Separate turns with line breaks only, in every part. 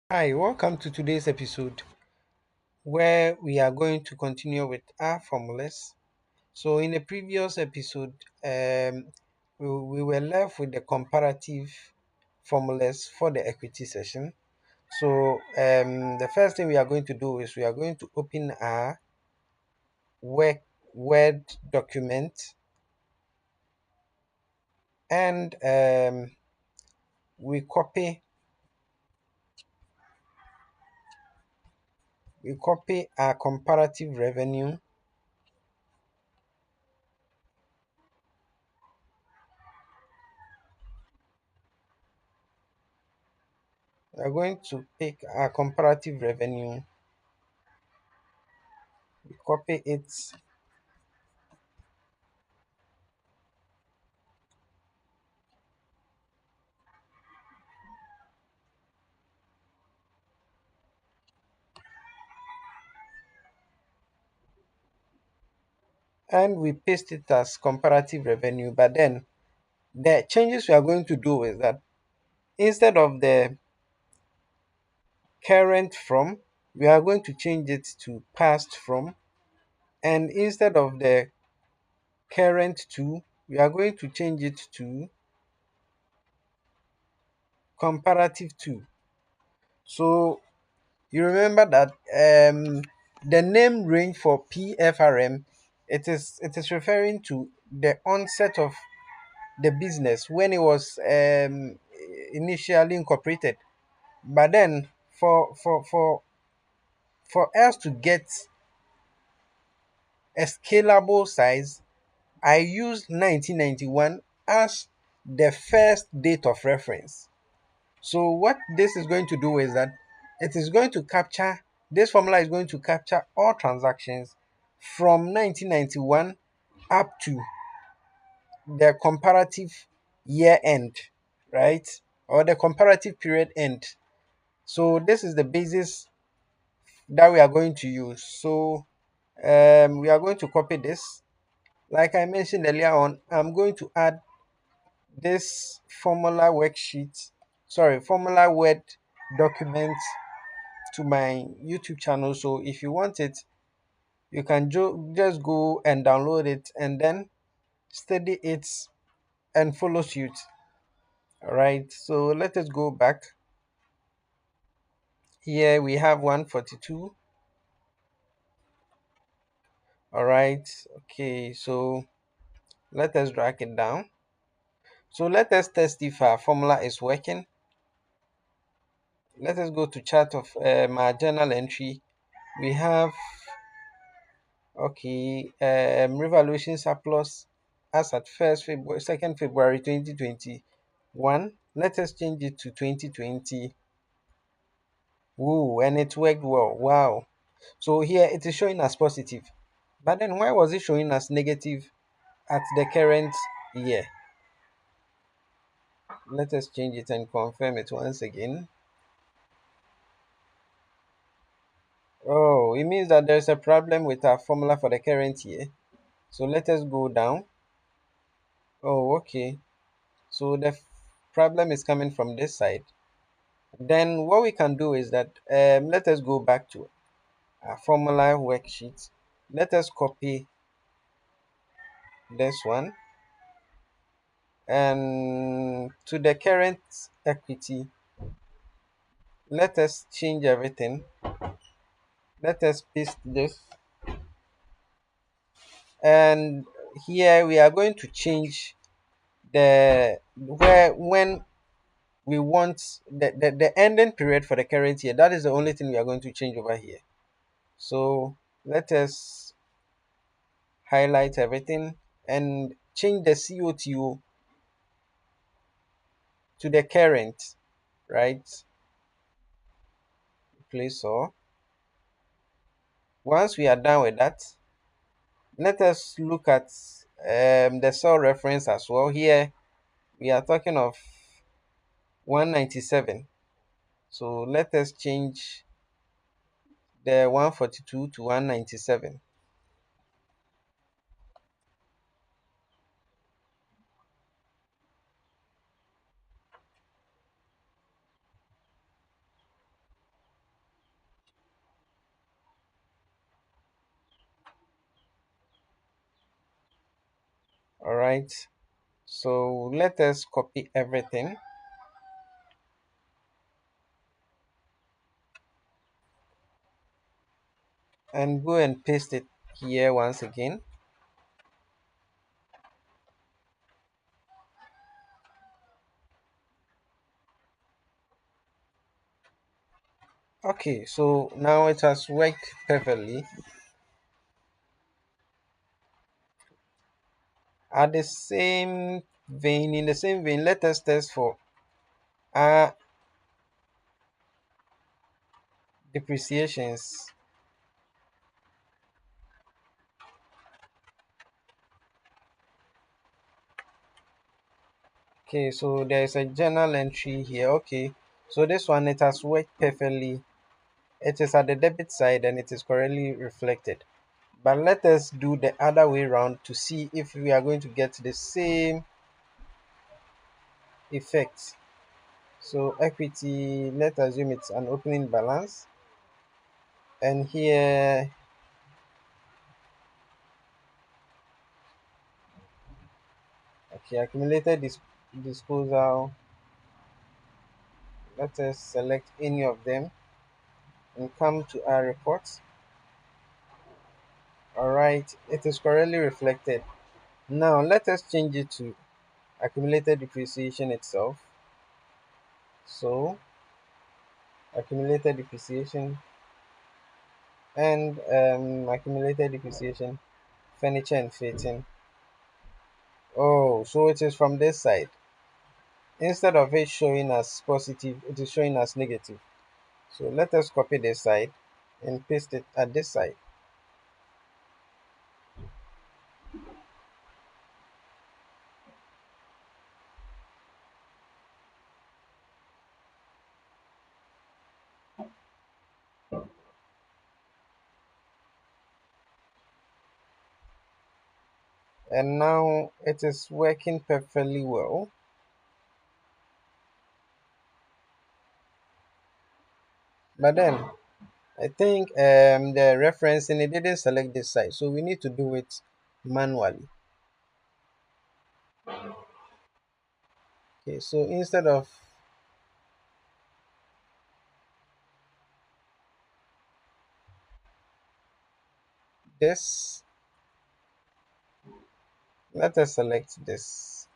Hi, welcome to today's episode where we are going to continue with our formulas. So, in the previous episode, we were left with the comparative formulas for the equity session. So, the first thing we are going to do is we are going to open our work Word document and we copy our comparative revenue. We are going to pick our comparative revenue, we copy it, and we paste it as comparative revenue. But then the changes we are going to do is that instead of the current from, we are going to change it to past from, and instead of the current to, we are going to change it to comparative to. So you remember that the name range for PFRM, it is referring to the onset of the business when it was initially incorporated. But then for us to get a scalable size, I used 1991 as the first date of reference. So what this is going to do is that it is going to capture this formula is going to capture all transactions from 1991 up to the comparative year end, right? Or the comparative period end. So this is the basis that we are going to use. So we are going to copy this. Like I mentioned earlier on, I'm going to add this formula word document to my YouTube channel. So if you want it, you can just go and download it and then study it and follow suit. All right, so let us go back. Here we have 142. All right, okay, so let us drag it down. So let us test if our formula is working. Let us go to chart of my journal entry. We have, okay, revaluation surplus as at 2nd February 2021. Let us change it to 2020. Woo, and it worked well. Wow. So here it is showing as positive. But then why was it showing as negative at the current year? Let us change it and confirm it once again. Oh, it means that there's a problem with our formula for the current year. So let us go down. Oh, okay. So the problem is coming from this side. Then what we can do is that let us go back to our formula worksheet. Let us copy this one and to the current equity. Let us change everything. Let us paste this, and here we are going to change the where when we want the ending period for the current year. That is the only thing we are going to change over here. So let us highlight everything and change the COTO to the current, right? Place so. Once we are done with that, let us look at the cell reference as well. Here we are talking of 197. So let us change the 142 to 197. All right. So let us copy everything and go and paste it here once again. Okay, so now it has worked perfectly. At the same vein, in the same vein, let us test for our depreciations. Okay, so there is a journal entry here. Okay, so this one, it has worked perfectly. It is at the debit side and it is correctly reflected. But let us do the other way around to see if we are going to get the same effect. So equity, let's assume it's an opening balance. And here, okay, accumulated disposal. Let us select any of them and come to our report. All right, it is correctly reflected. Now let us change it to accumulated depreciation itself. So accumulated depreciation and accumulated depreciation, furniture and fitting. Oh, so it is from this side. Instead of it showing as positive, it is showing as negative. So let us copy this side and paste it at this side. And now it is working perfectly well. But then I think the referencing, it didn't select this side, so we need to do it manually. Okay, so instead of this, let us select this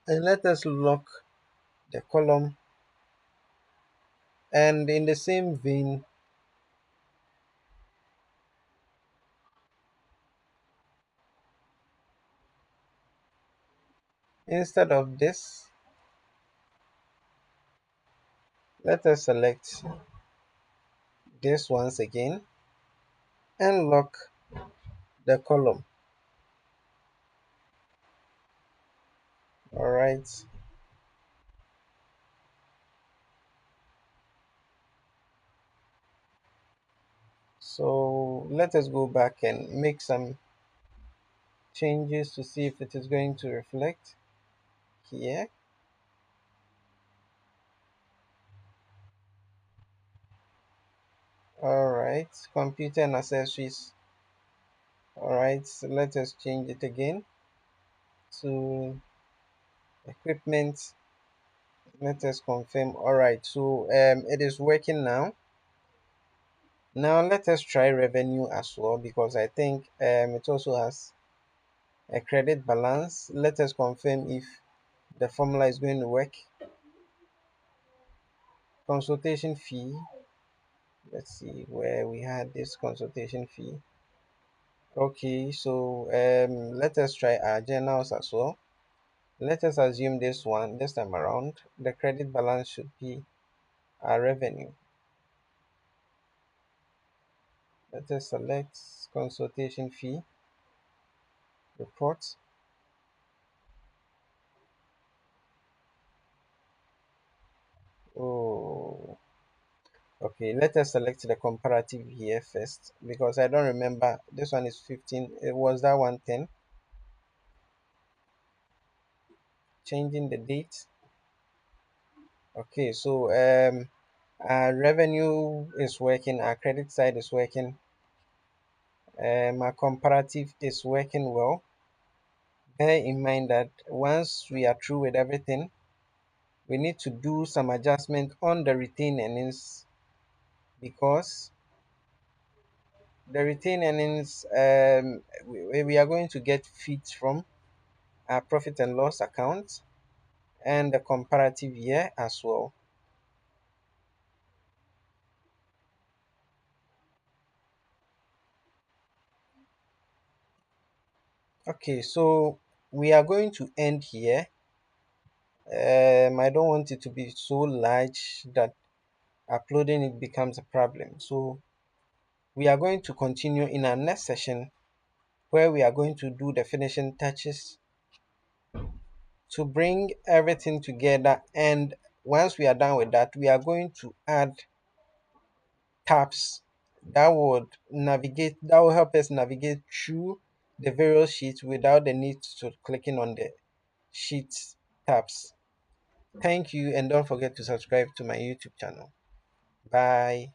and let us lock the column. And in the same vein, instead of this, let us select this once again and lock the column. All right. So let us go back and make some changes to see if it is going to reflect here. All right, computer and accessories. All right, so let us change it again to equipment. Let us confirm. All right, so it is working now. Now let us try revenue as well because I think it also has a credit balance. Let us confirm if the formula is going to work. Consultation fee. Let's see where we had this consultation fee. Okay, so let us try our journals as well. Let us assume this one, this time around, the credit balance should be our revenue. Let us select consultation fee, report. Oh, okay. Let us select the comparative here first because I don't remember. This one is 15. It was that one 10. Changing the date. Okay, so our revenue is working, our credit side is working, My comparative is working well. Bear in mind that once we are through with everything, we need to do some adjustment on the retained earnings, because the retained earnings, we are going to get feeds from our profit and loss account and the comparative year as well. Okay, so we are going to end here. I don't want it to be so large that uploading it becomes a problem. So we are going to continue in our next session, where we are going to do the finishing touches to bring everything together. And once we are done with that, we are going to add tabs that will help us navigate through the various sheets without the need to clicking on the sheets tabs. Thank you, and don't forget to subscribe to my YouTube channel. Bye.